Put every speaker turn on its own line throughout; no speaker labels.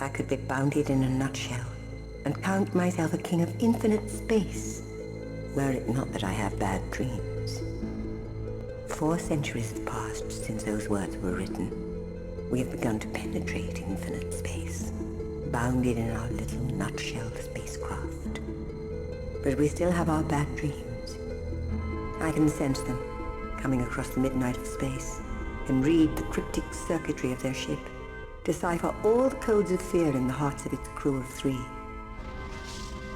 I could be bounded in a nutshell and count myself a king of infinite space, were it not that I have bad dreams. 4 centuries have passed since those words were written. We have begun to penetrate infinite space, bounded in our little nutshell spacecraft. But we still have our bad dreams. I can sense them, coming across the midnight of space, and read the cryptic circuitry of their ship, decipher all the codes of fear in the hearts of its crew of 3.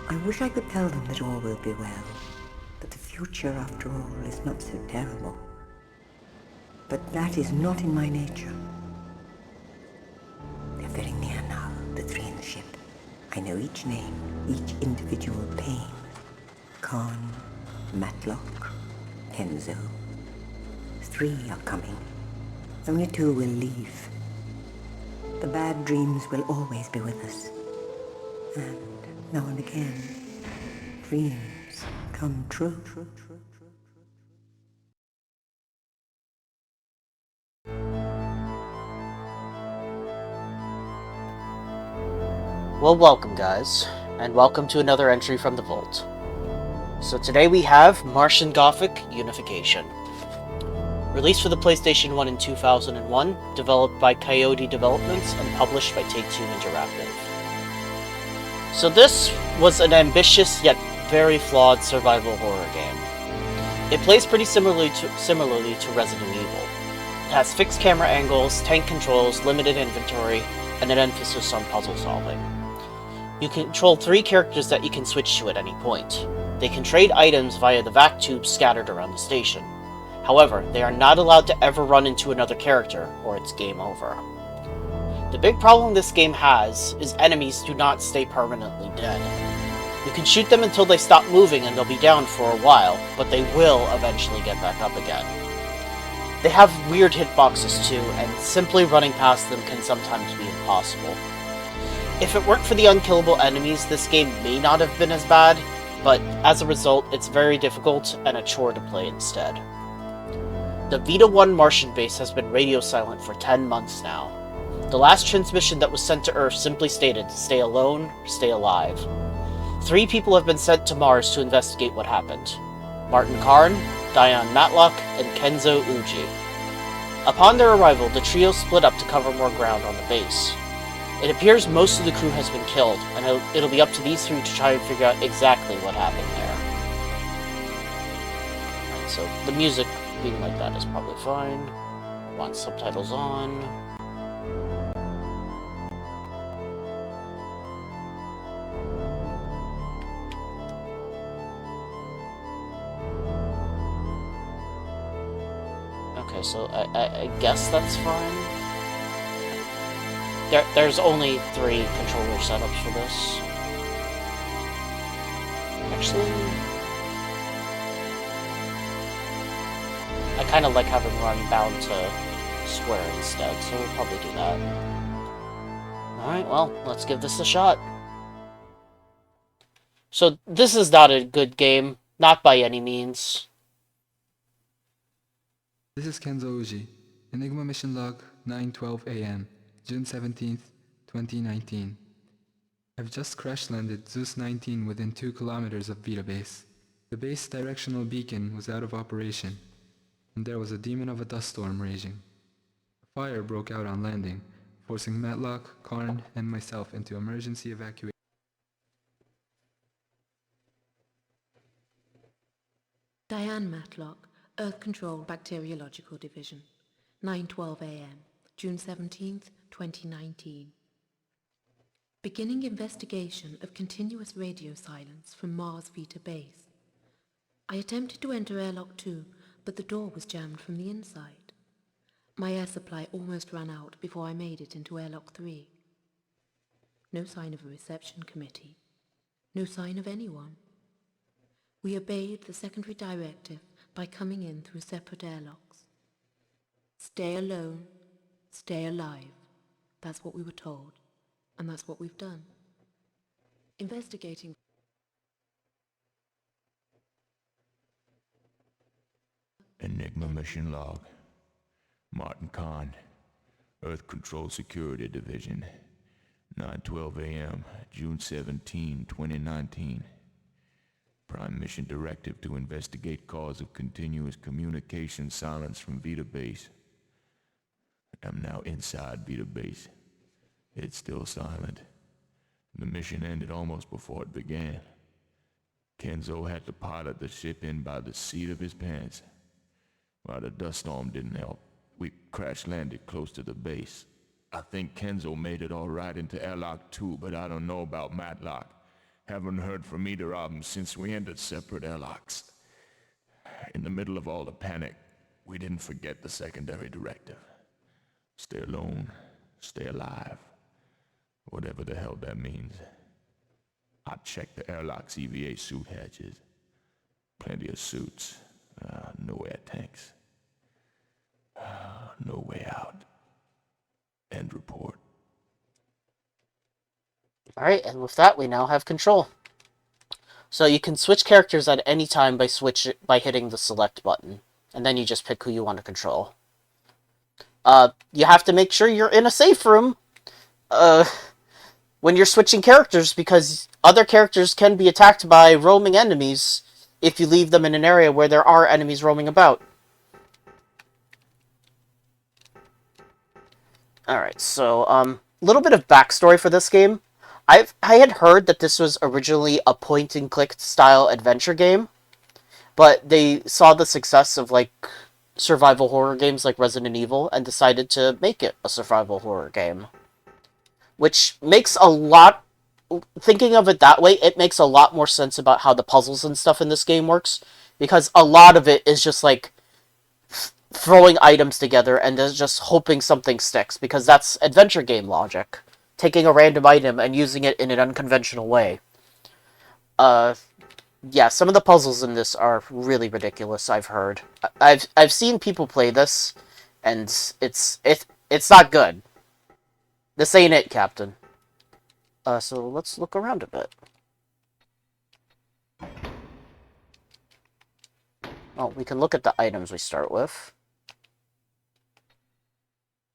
I wish I could tell them that all will be well, that the future, after all, is not so terrible. But that is not in my nature. They're very near now, the 3 in the ship. I know each name, each individual pain. Karne, Matlock, Kenzo. 3 are coming. Only 2 will leave. The bad dreams will always be with us. And now and again, dreams come true.
Well, welcome guys, and welcome to another entry from the Vault. So today we have Martian Gothic Unification. Released for the PlayStation 1 in 2001, developed by Coyote Developments and published by Take-Two Interactive. So this was an ambitious yet very flawed survival horror game. It plays pretty similarly to Resident Evil. It has fixed camera angles, tank controls, limited inventory, and an emphasis on puzzle solving. You control 3 characters that you can switch to at any point. They can trade items via the Vac-Tube scattered around the station. However, they are not allowed to ever run into another character, or it's game over. The big problem this game has is enemies do not stay permanently dead. You can shoot them until they stop moving and they'll be down for a while, but they will eventually get back up again. They have weird hitboxes too, and simply running past them can sometimes be impossible. If it weren't for the unkillable enemies, this game may not have been as bad, but as a result, it's very difficult and a chore to play instead. The Vita 1 Martian base has been radio silent for 10 months now. The last transmission that was sent to Earth simply stated, "Stay alone, stay alive." 3 people have been sent to Mars to investigate what happened. Martian Karne, Diane Matlock, and Kenzo Uji. Upon their arrival, the trio split up to cover more ground on the base. It appears most of the crew has been killed, and it'll be up to these 3 to try and figure out exactly what happened there. Right, so the music being like that is probably fine. Want subtitles on. Okay, so I guess that's fine. There's only 3 controller setups for this. Actually, I kind of like having run bound to square instead, so we'll probably do that. Alright, well, let's give this a shot. So, this is not a good game, not by any means.
This is Kenzo Uji, Enigma Mission Log 9:12 AM, June 17th, 2019. I've just crash-landed Zeus 19 within 2 kilometers of Vita Base. The base directional beacon was out of operation, and there was a demon of a dust storm raging. A fire broke out on landing, forcing Matlock, Karne, and myself into emergency evacuation.
Diane Matlock, Earth Control Bacteriological Division, 9:12 AM, June 17th, 2019. Beginning investigation of continuous radio silence from Mars Vita Base. I attempted to enter airlock 2, but the door was jammed from the inside. My air supply almost ran out before I made it into airlock 3. No sign of a reception committee. No sign of anyone. We obeyed the secondary directive by coming in through separate airlocks. Stay alone, stay alive. That's what we were told, and that's what we've done. Investigating.
Enigma Mission Log. Martian Karne, Earth Control Security Division, 9:12 a.m., June 17, 2019. Prime mission directive to investigate cause of continuous communication silence from Vita Base. I'm now inside Vita Base. It's still silent. The mission ended almost before it began. Kenzo had to pilot the ship in by the seat of his pants. While the dust storm didn't help, we crash-landed close to the base. I think Kenzo made it all right into airlock 2, but I don't know about Matlock. Haven't heard from either of them since we entered separate airlocks. In the middle of all the panic, we didn't forget the secondary directive. Stay alone, stay alive. Whatever the hell that means. I checked the airlock's EVA suit hatches. Plenty of suits. No air tanks. No way out. End report.
Alright, and with that, we now have control. So you can switch characters at any time by hitting the select button. And then you just pick who you want to control. You have to make sure you're in a safe room when you're switching characters, because other characters can be attacked by roaming enemies if you leave them in an area where there are enemies roaming about. Alright, so, little bit of backstory for this game. I had heard that this was originally a point-and-click style adventure game, but they saw the success of, like, survival horror games like Resident Evil and decided to make it a survival horror game. Which makes a lot... Thinking of it that way, it makes a lot more sense about how the puzzles and stuff in this game works, because a lot of it is just, like, throwing items together and just hoping something sticks, because that's adventure game logic. Taking a random item and using it in an unconventional way. Yeah, some of the puzzles in this are really ridiculous, I've heard. I've seen people play this, and it's not good. This ain't it, Captain. So let's look around a bit. Well, we can look at the items we start with.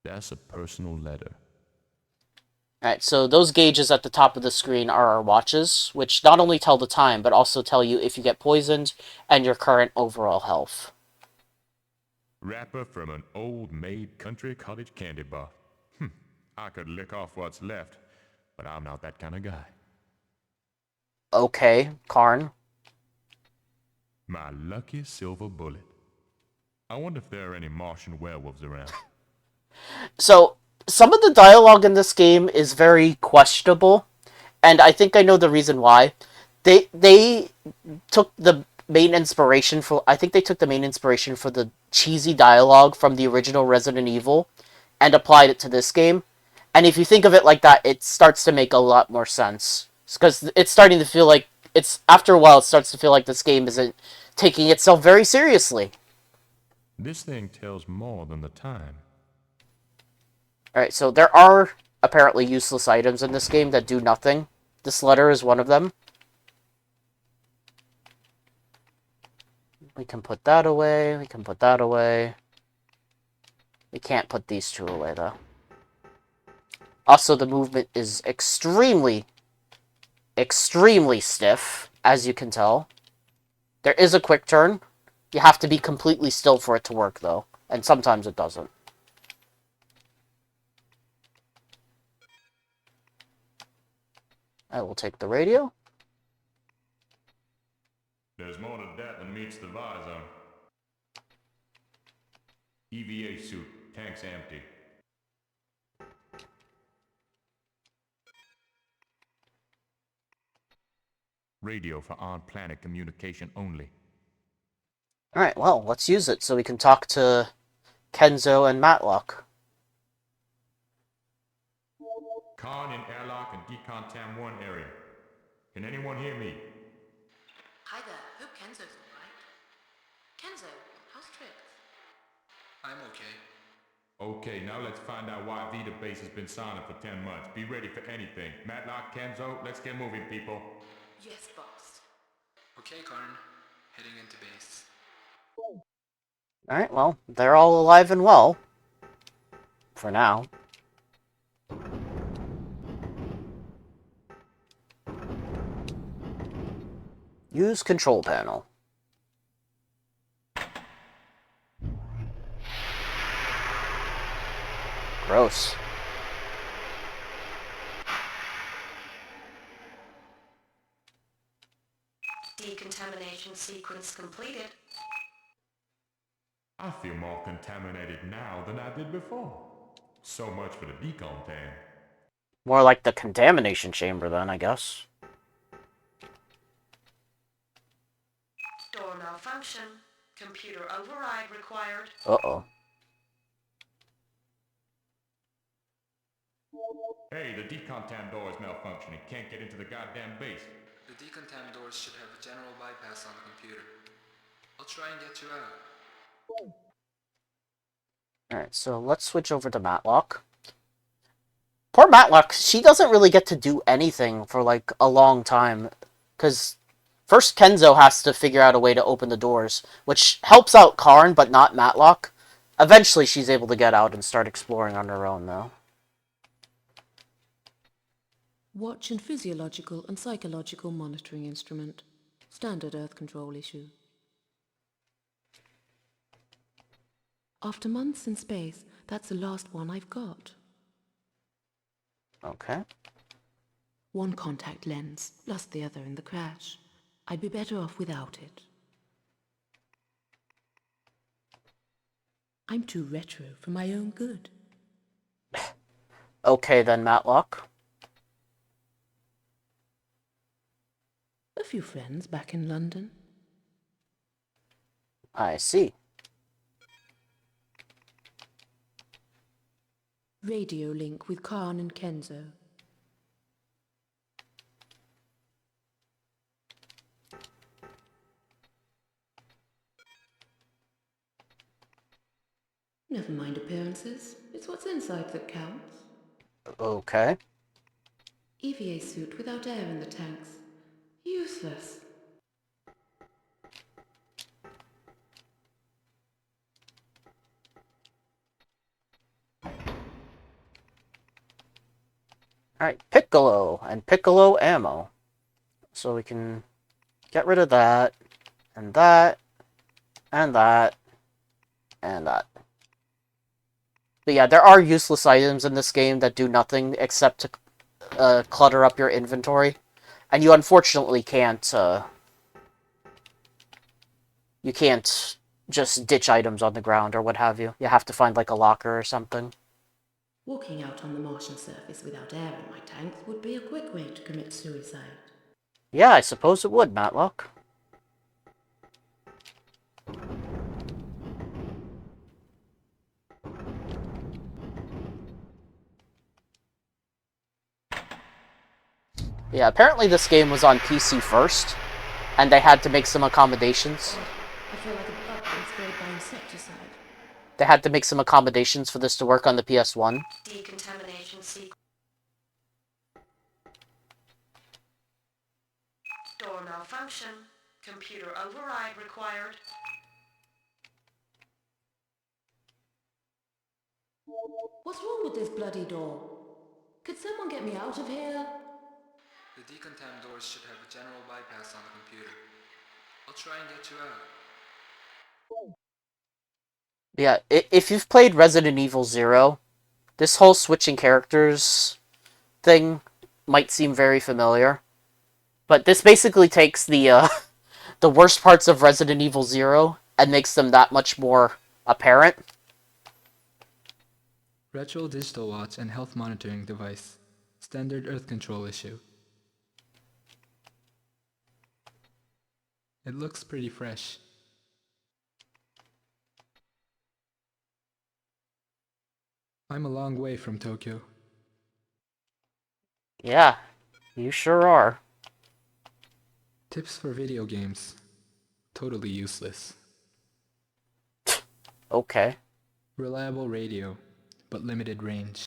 That's a personal letter.
Alright, so those gauges at the top of the screen are our watches, which not only tell the time, but also tell you if you get poisoned and your current overall health.
Wrapper from an old-maid country cottage candy bar. I could lick off what's left, but I'm not that kind of guy.
Okay, Karne.
My lucky silver bullet. I wonder if there are any Martian werewolves around.
So, some of the dialogue in this game is very questionable, and I think I know the reason why. They took the main inspiration for... I think they took the main inspiration for the cheesy dialogue from the original Resident Evil and applied it to this game. And if you think of it like that, it starts to make a lot more sense. Because it's starting to feel like... After a while, it starts to feel like this game isn't taking itself very seriously.
This thing tells more than the time.
Alright, so there are apparently useless items in this game that do nothing. This letter is one of them. We can put that away, we can put that away. We can't put these two away, though. Also, the movement is extremely stiff, as you can tell. There is a quick turn. You have to be completely still for it to work, though. And sometimes it doesn't. I will take the radio.
There's more to that than meets the visor. EVA suit, tanks empty. Radio for on-planet communication only.
Alright, well, let's use it so we can talk to Kenzo and Matlock.
Karne in airlock and decontam 1 area. Can anyone hear me?
Hi there. Hope Kenzo's alright. Kenzo, how's tricks?
I'm okay.
Okay, now let's find out why Vita Base has been silent for 10 months. Be ready for anything. Matlock, Kenzo, let's get moving, people.
Yes, boss.
Okay, Karne. Heading into base.
Alright, well, they're all alive and well. For now. Use control panel. Gross.
Decontamination sequence completed.
I feel more contaminated now than I did before. So much for the decon pan.
More like the contamination chamber then, I guess.
Door malfunction. Computer override required.
Uh-oh.
Hey, the decontam door is malfunctioning. Can't get into the goddamn base.
The decontam doors should have a general bypass on the computer. I'll try and get you out.
Alright, so let's switch over to Matlock. Poor Matlock, she doesn't really get to do anything for, like, a long time. Because first Kenzo has to figure out a way to open the doors, which helps out Karne, but not Matlock. Eventually she's able to get out and start exploring on her own, though.
Watch and physiological and psychological monitoring instrument. Standard Earth control issue. After months in space, that's the last one I've got.
Okay.
One contact lens, plus the other in the crash. I'd be better off without it. I'm too retro for my own good.
Okay then, Matlock.
A few friends back in London.
I see.
Radio link with Karne and Kenzo. Never mind appearances. It's what's inside that counts.
Okay.
EVA suit without air in the tanks. Useless.
Alright, Piccolo and Piccolo ammo. So we can get rid of that, and that, and that, and that. But yeah, there are useless items in this game that do nothing except to clutter up your inventory. And you unfortunately can't, you can't just ditch items on the ground or what have you. You have to find, like, a locker or something.
Walking out on the Martian surface without air in my tanks would be a quick way to commit suicide.
Yeah, I suppose it would, Matlock. Yeah, apparently this game was on PC first, and they had to make some accommodations.
I feel like a bug been sprayed by insecticide.
They had to make some accommodations for this to work on the PS1.
Decontamination sequence. Door malfunction. Computer override required. What's wrong with this bloody door? Could someone get me out of here?
The decontam doors should have a general bypass on the computer. I'll try and get you out.
Yeah, if you've played Resident Evil 0, this whole switching characters thing might seem very familiar. But this basically takes the the worst parts of Resident Evil 0 and makes them that much more apparent.
Retro digital watch and health monitoring device. Standard Earth control issue. It looks pretty fresh. I'm a long way from Tokyo.
Yeah, you sure are.
Tips for video games. Totally useless.
Okay.
Reliable radio, but limited range.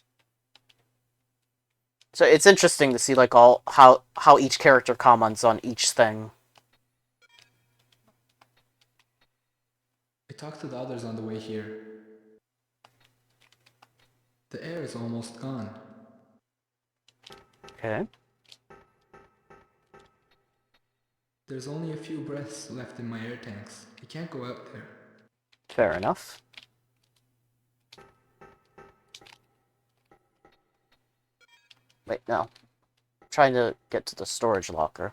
So it's interesting to see, like, all how each character comments on each thing.
I talked to the others on the way here. The air is almost gone.
Okay.
There's only a few breaths left in my air tanks. I can't go out there.
Fair enough. Wait, no. I'm trying to get to the storage locker.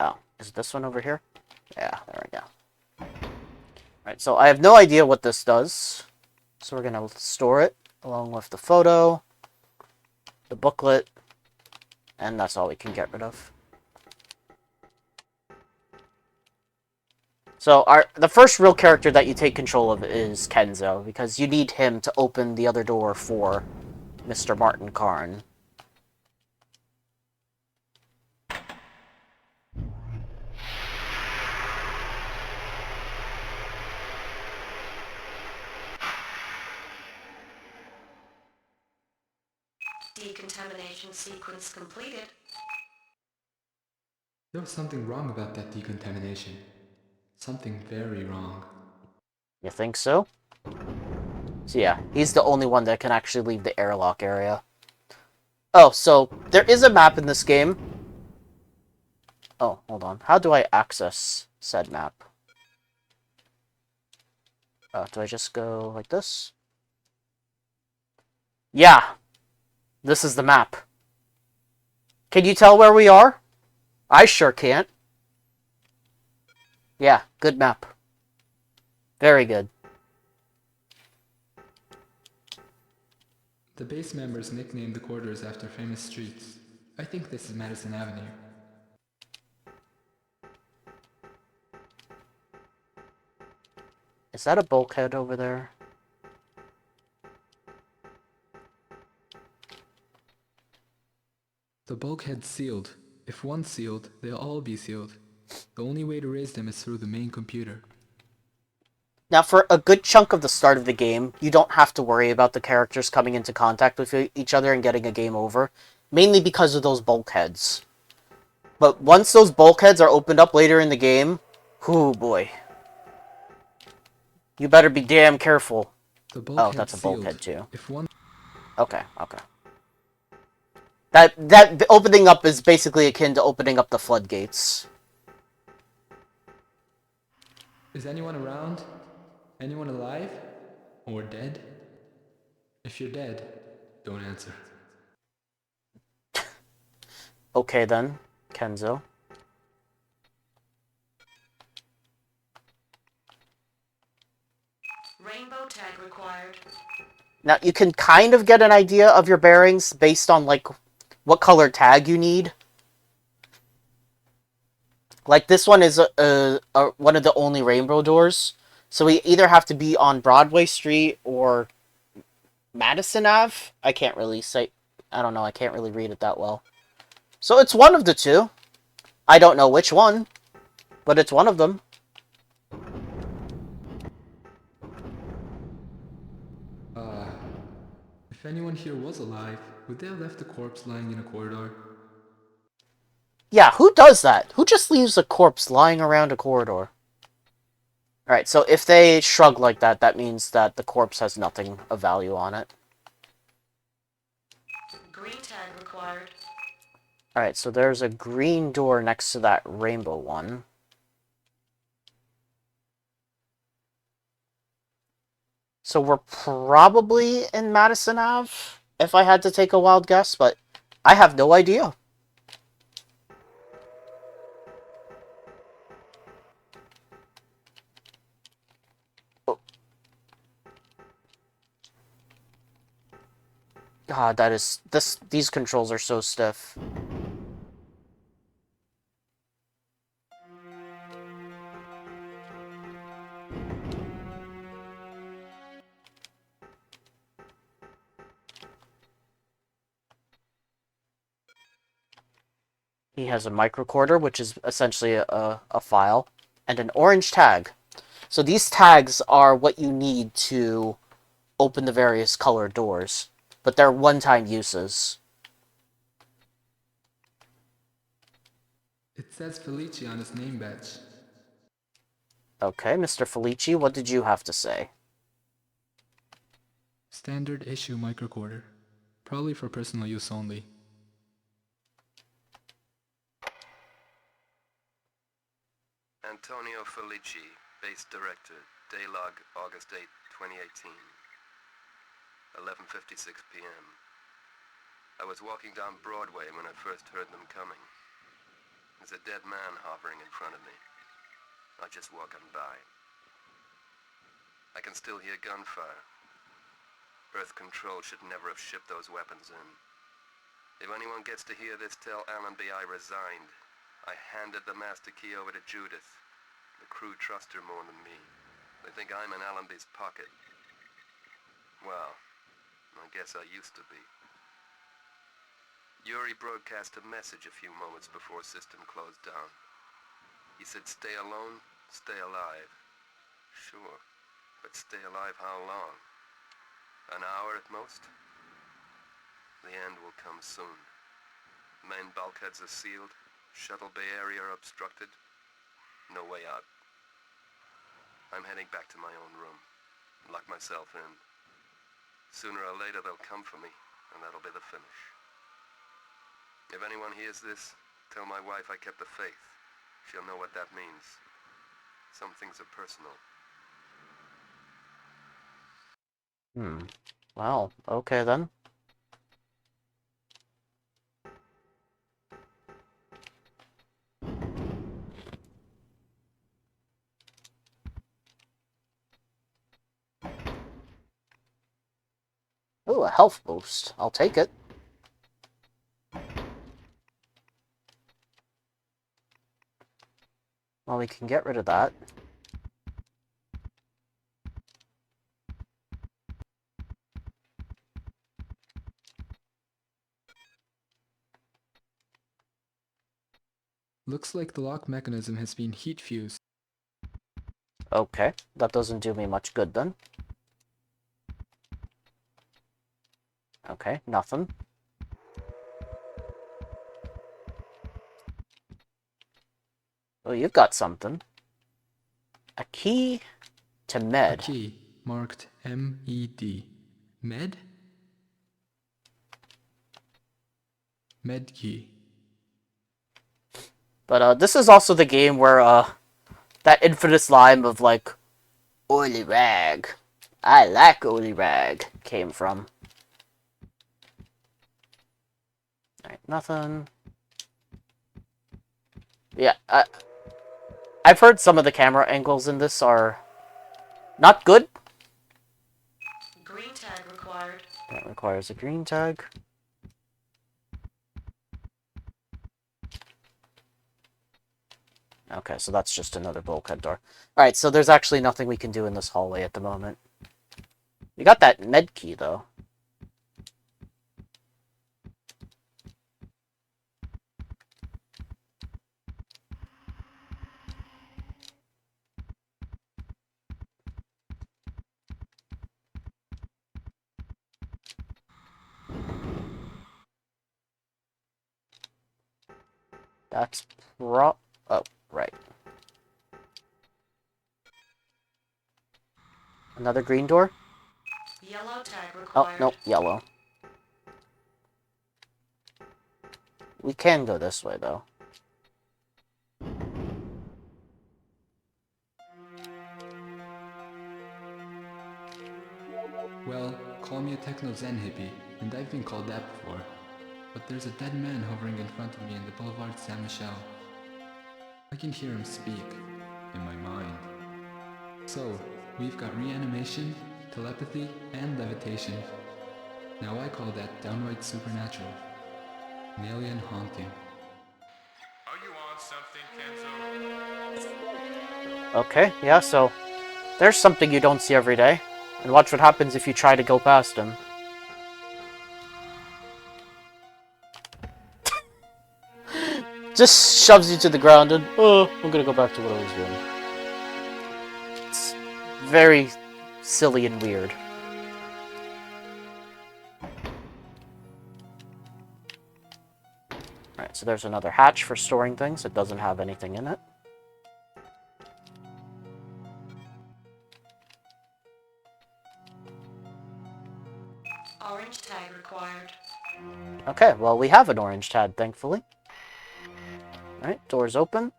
Oh, is this one over here? Yeah, there we go. Alright, so I have no idea what this does. So we're gonna store it along with the photo, the booklet, and that's all we can get rid of. So the first real character that you take control of is Kenzo, because you need him to open the other door for Mr. Martin Karne.
Decontamination sequence completed.
There was something wrong about that decontamination. Something very wrong.
You think so? So yeah, he's the only one that can actually leave the airlock area. Oh, so there is a map in this game. Oh, hold on. How do I access said map? Do I just go like this? Yeah! This is the map. Can you tell where we are? I sure can't. Yeah, good map. Very good.
The base members nicknamed the corridors after famous streets. I think this is Madison Avenue.
Is that a bulkhead over there?
The bulkhead's sealed. If one's sealed, they'll all be sealed. The only way to raise them is through the main computer.
Now, for a good chunk of the start of the game, you don't have to worry about the characters coming into contact with each other and getting a game over, mainly because of those bulkheads. But once those bulkheads are opened up later in the game, whoo boy. You better be damn careful. Oh, that's a bulkhead too.
If one
Okay. That opening up is basically akin to opening up the floodgates.
Is anyone around? Anyone alive? Or dead? If you're dead, don't answer.
Okay then, Kenzo.
Rainbow tag required.
Now, you can kind of get an idea of your bearings based on, like, what color tag you need. Like, this one is one of the only rainbow doors. So we either have to be on Broadway Street or Madison Ave. I can't really say... I don't know, I can't really read it that well. So it's one of the two. I don't know which one, but it's one of them.
If anyone here was alive, would they have left the corpse lying in a corridor?
Yeah, who does that? Who just leaves a corpse lying around a corridor? Alright, so if they shrug like that, that means that the corpse has nothing of value on it.
Green tag required.
Alright, so there's a green door next to that rainbow one. So we're probably in Madison Ave, if I had to take a wild guess, but I have no idea. Oh. God, that is... these controls are so stiff. He has a microcorder, which is essentially a file, and an orange tag. So these tags are what you need to open the various colored doors, but they're one-time uses.
It says Felici on his name badge.
Okay, Mr. Felici, what did you have to say?
Standard issue microcorder. Probably for personal use only.
Antonio Felici, Base Director, Daylog, August 8, 2018. 11:56 p.m. I was walking down Broadway when I first heard them coming. There's a dead man hovering in front of me. I just walking by. I can still hear gunfire. Earth Control should never have shipped those weapons in. If anyone gets to hear this, tell Allenby I resigned. I handed the master key over to Judith. The crew trust her more than me. They think I'm in Allenby's pocket. Well, I guess I used to be. Yuri broadcast a message a few moments before system closed down. He said, stay alone, stay alive. Sure, but stay alive how long? An hour at most? The end will come soon. Main bulkheads are sealed, shuttle bay area obstructed. No way out. I'm heading back to my own room. Lock myself in. Sooner or later they'll come for me, and that'll be the finish. If anyone hears this, tell my wife I kept the faith. She'll know what that means. Some things are personal.
Well, okay then. Ooh, a health boost. I'll take it. Well, we can get rid of that.
Looks like the lock mechanism has been heat fused.
Okay, that doesn't do me much good then. Okay, nothing. Oh, you've got something. A key to med.
A key marked MED. Med? Med key.
But this is also the game where that infamous line of like, oily rag. I like oily rag came from. Alright, nothing. Yeah, I've heard some of the camera angles in this are not good.
Green tag required.
That requires a green tag. Okay, so that's just another bulkhead door. Alright, so there's actually nothing we can do in this hallway at the moment. We got that med key, though. That's oh, right. Another green door?
Yellow tag
Oh,
required.
nope, yellow. We can go this way, though.
Well, call me a techno-zen hippie, and I've been called that before. But there's a dead man hovering in front of me in the Boulevard Saint-Michel. I can hear him speak, in my mind. So, we've got reanimation, telepathy, and levitation. Now I call that downright supernatural. An alien haunting.
Are you on something, Kenzo?
Okay, yeah, so there's something you don't see every day. And watch what happens if you try to go past him. Just shoves you to the ground and, oh, I'm gonna go back to what I was doing. It's very silly and weird. Alright, so there's another hatch for storing things. It doesn't have anything in it.
Orange tag required.
Okay, well, we have an orange tag, thankfully. Alright, doors open.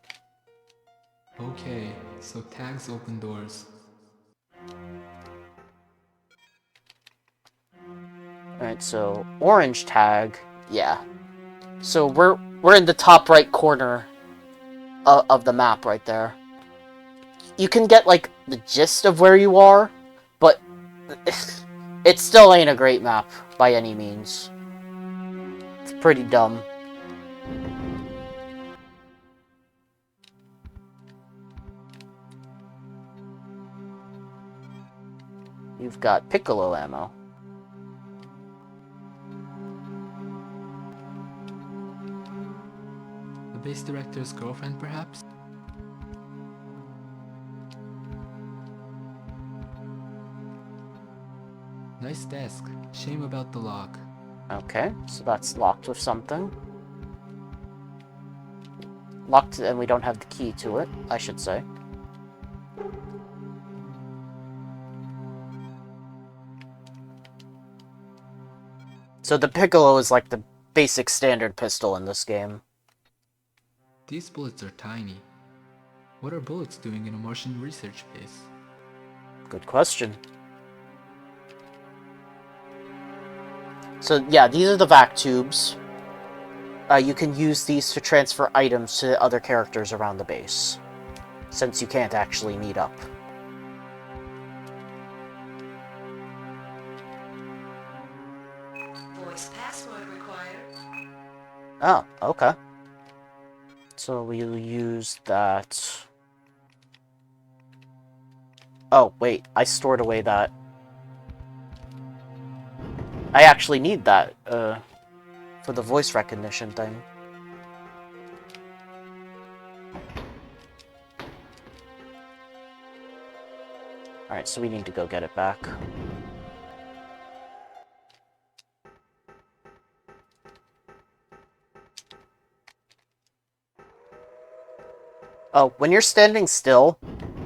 Okay, so tags open doors.
Alright, so orange tag, yeah. So we're in the top right corner of the map right there. You can get like the gist of where you are, but it still ain't a great map by any means. It's pretty dumb. You've got piccolo ammo.
The base director's girlfriend, perhaps? Nice desk. Shame about the lock.
Okay, so that's locked with something. Locked, and we don't have the key to it, I should say. So the piccolo is like the basic standard pistol in this game.
These bullets are tiny. What are bullets doing in a Martian research base?
Good question. So yeah, these are the Vac-Tubes. You can use these to transfer items to other characters around the base, since you can't actually meet up.
Voice password required.
Oh, okay. So we'll use that. Oh, wait, I stored away that. I actually need that, for the voice recognition thing. Alright, so we need to go get it back. Oh, when you're standing still,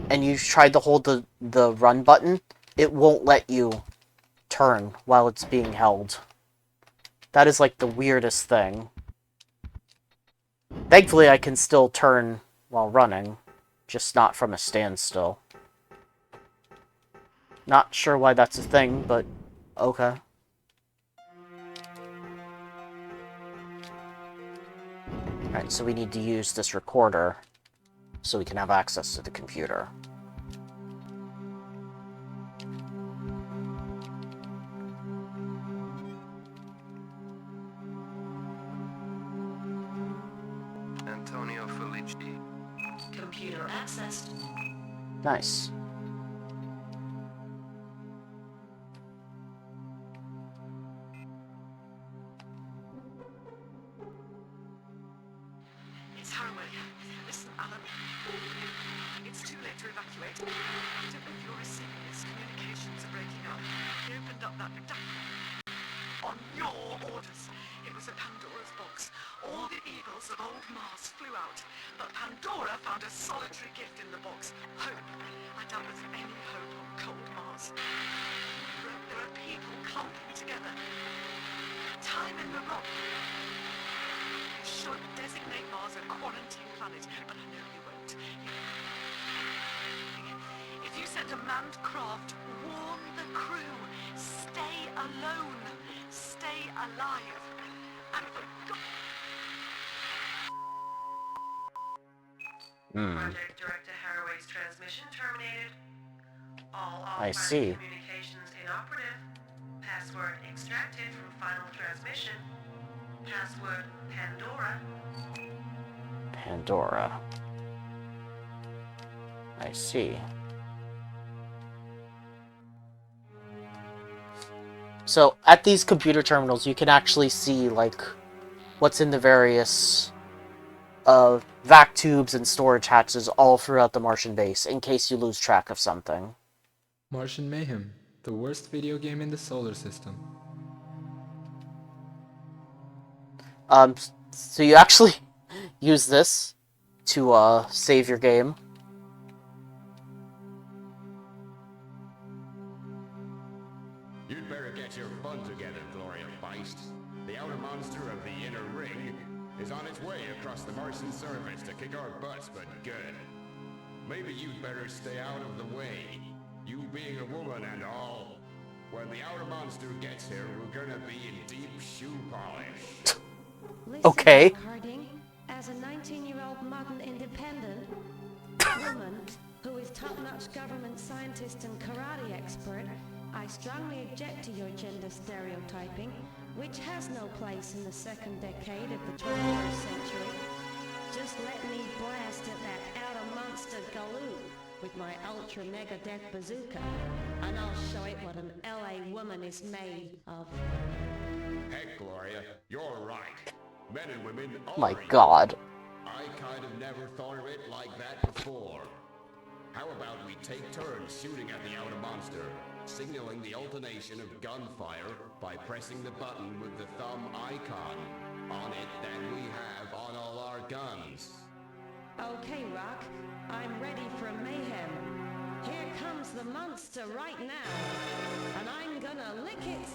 and you try to hold the run button, it won't let you turn while it's being held. That is like the weirdest thing. Thankfully, I can still turn while running, just not from a standstill. Not sure why that's a thing, but okay. Alright, so we need to use this recorder so we can have access to the computer.
Antonio Felici.
Computer accessed.
Nice.
It's Harroway. Listen, Alan. It's too late to evacuate. I don't know if you're receiving this. Communications are breaking up. They opened up that on your orders. It was a Pandora's box. All the eagles of old Mars flew out, but Pandora found a solitary gift in the box. Hope. I doubt there's any hope on cold Mars. There are people clumping together. Time in the rock. You should designate Mars a quarantine planet, but I know you won't. If you send a manned craft, warn the crew. Stay alone. Stay alive. And for God... Project Director Haraway's transmission terminated. All
I see.
communications inoperative. Password extracted from final transmission. Password Pandora.
Pandora. I see. So, at these computer terminals, you can actually see, like, what's in the various Vac-Tubes and storage hatches all throughout the Martian base, in case you lose track of something.
Martian Mayhem, the worst video game in the solar system.
So you actually use this to, save your game.
You'd better get your fun together, Gloria Feist. The outer monster of the inner ring is on its way across the Martian surface to kick our butts, but good. Maybe you'd better stay out of the way. You being a woman and all. When the outer monster gets here, we're gonna be in deep shoe polish.
Listen,
Okay.
Doc Harding, as a 19-year-old modern independent woman who is top-notch government scientist and karate expert, I strongly object to your gender stereotyping, which has no place in the second decade of the 21st century. Just let me blast at that outer monster galoot with my ultra mega death bazooka, and I'll show it what an LA woman is made of.
Heck, Gloria, you're right. Men and women are
My
equal.
God.
I kind of never thought of it like that before. How about we take turns shooting at the outer monster, signaling the alternation of gunfire by pressing the button with the thumb icon on it that we have on all our guns.
Okay, Rock, I'm ready for mayhem. Here comes the monster right now, and I'm gonna lick it.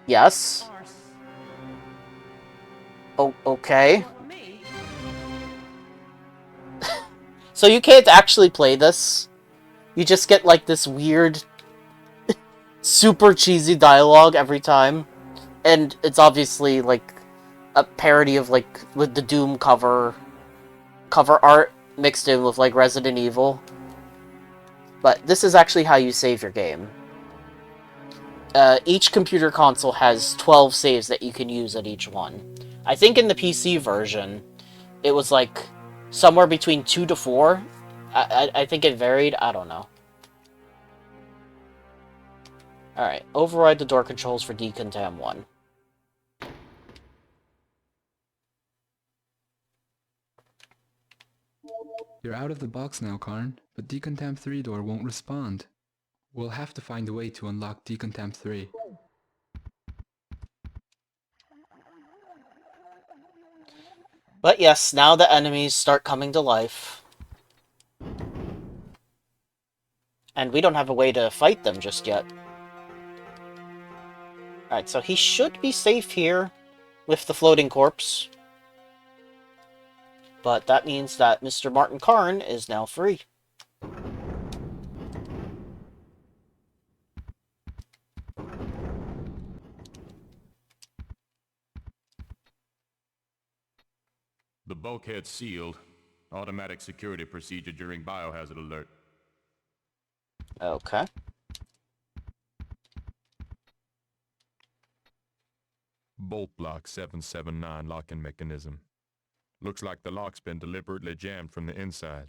Yes.
Arse.
Oh, okay.
What, me?
So you can't actually play this. You just get, like, this weird, super cheesy dialogue every time. And it's obviously, like, a parody of, like, with the Doom cover art mixed in with, like, Resident Evil. But this is actually how you save your game. Each computer console has 12 saves that you can use at each one. I think in the PC version, it was, like, somewhere between 2 to 4. I think it varied. I don't know. Alright, override the door controls for Decontam 1.
You're out of the box now, Karne, but Decontam 3 door won't respond. We'll have to find a way to unlock Decontam 3.
But yes, now the enemies start coming to life. And we don't have a way to fight them just yet. Alright, so he should be safe here with the floating corpse. But that means that Mr. Martin Karne is now free.
The bulkhead sealed. Automatic security procedure during biohazard alert.
Okay.
Bolt block 779 locking mechanism. Looks like the lock's been deliberately jammed from the inside.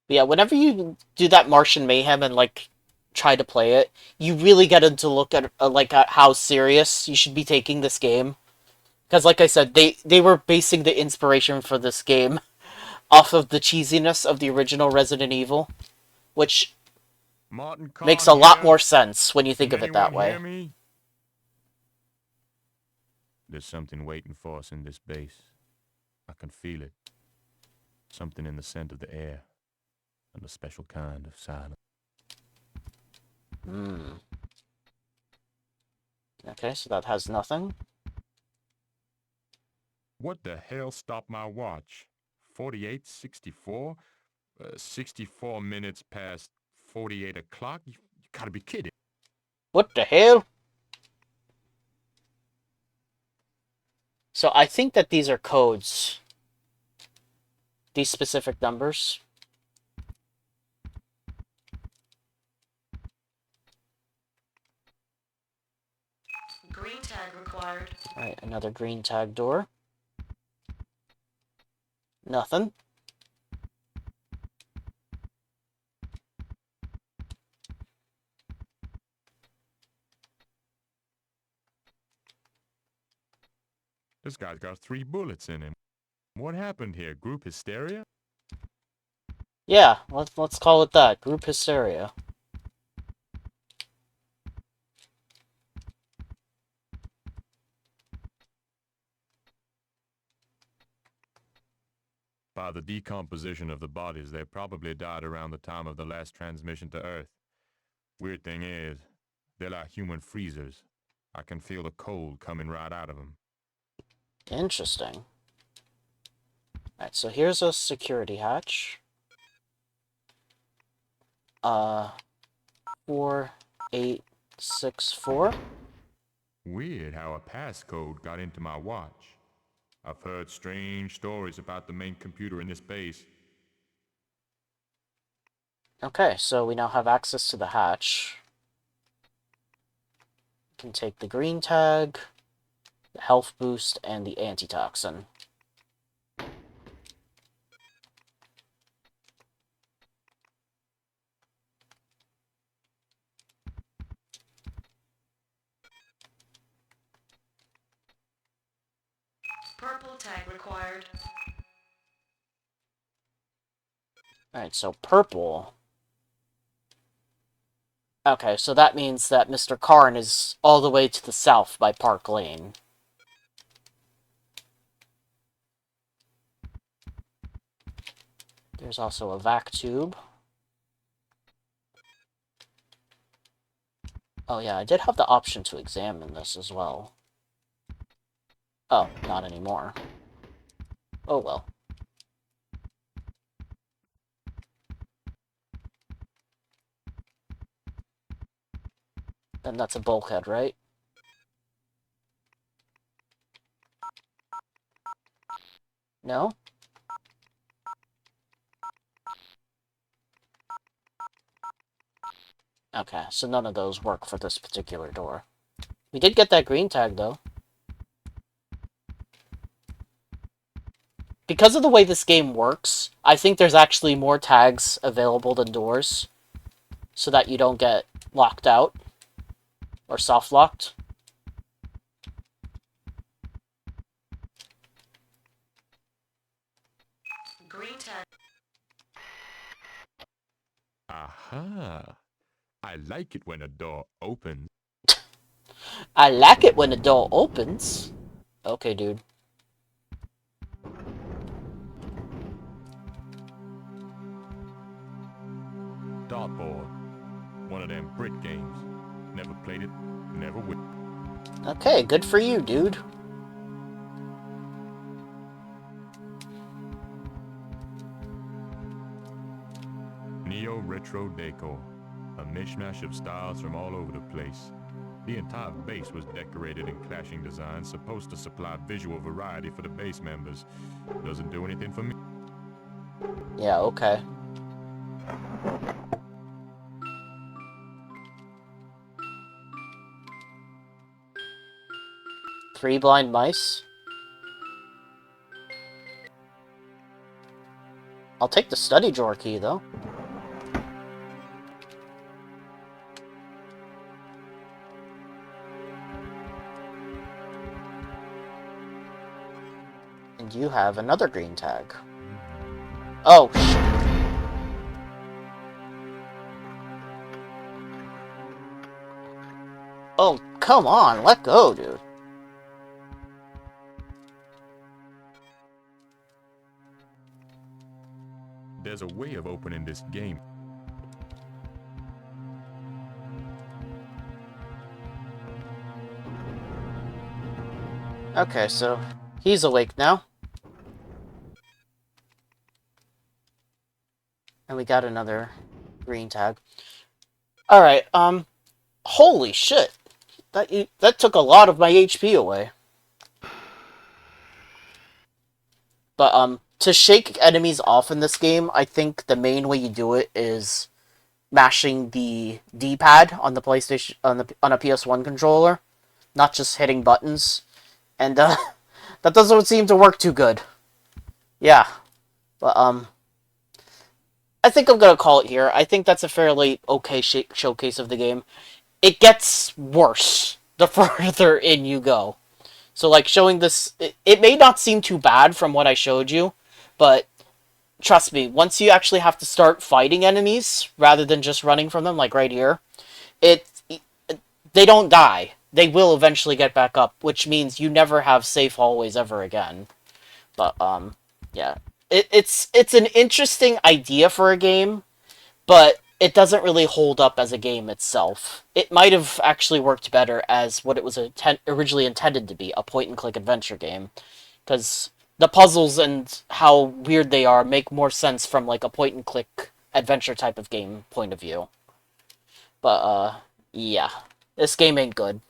Yeah, whenever you do that Martian Mayhem and, like, try to play it, you really get into look at, at how serious you should be taking this game. Because, like I said, they were basing the inspiration for this game off of the cheesiness of the original Resident Evil, which
Martin Karne
makes a lot
here?
more sense when you think
Can
of it that
anyone hear
way.
me? There's something waiting for us in this base. I can feel it. Something in the scent of the air. And a special kind of silence.
Okay, so that has nothing.
What the hell stopped my watch? 48:64? 64 minutes past 48 o'clock? You gotta be kidding.
What the hell? So I think that these are codes. These specific numbers.
Green tag required.
Alright, another green tag door. Nothing.
This guy's got 3 bullets in him. What happened here? Group hysteria?
Yeah, let's call it that. Group hysteria.
By the decomposition of the bodies, they probably died around the time of the last transmission to Earth. Weird thing is, they're like human freezers. I can feel the cold coming right out of them.
Interesting. Alright, so here's a security hatch. 4864.
Weird how a passcode got into my watch. I've heard strange stories about the main computer in this base.
Okay, so we now have access to the hatch. We can take the green tag, the health boost, and the antitoxin.
Purple tag required.
Alright, so purple. Okay, so that means that Mr. Karne is all the way to the south by Park Lane. There's also a Vac-Tube. Oh yeah, I did have the option to examine this as well. Oh, not anymore. Oh well. Then that's a bulkhead, right? No? Okay, so none of those work for this particular door. We did get that green tag, though. Because of the way this game works, I think there's actually more tags available than doors, so that you don't get locked out, or soft-locked.
Green tag.
Aha! I like it when a door opens.
I like it when the door opens. Okay, dude.
Dartboard. One of them Brit games. Never played it, never will.
Okay, good for you, dude.
Neo-retro decor. A mishmash of styles from all over the place. The entire base was decorated in clashing designs supposed to supply visual variety for the base members. Doesn't do anything for me.
Yeah, okay. Three blind mice? I'll take the study drawer key, though. And you have another green tag. Oh, shit. Oh, come on, let go, dude.
There's a way of opening this game.
Okay, so he's awake now. And we got another green tag. Alright, holy shit. That took a lot of my HP away. But, to shake enemies off in this game, I think the main way you do it is mashing the D-pad on the PlayStation, on a PS1 controller, not just hitting buttons. And, that doesn't seem to work too good. Yeah. But, I think I'm gonna call it here. I think that's a fairly okay showcase of the game. It gets worse the further in you go. So, like, showing this... It may not seem too bad from what I showed you, but trust me, once you actually have to start fighting enemies, rather than just running from them, like right here, they don't die. They will eventually get back up, which means you never have safe hallways ever again. But, yeah. It's an interesting idea for a game, but it doesn't really hold up as a game itself. It might have actually worked better as what it was originally intended to be, a point-and-click adventure game. Because the puzzles and how weird they are make more sense from, like, a point-and-click adventure type of game point of view. But, yeah. This game ain't good.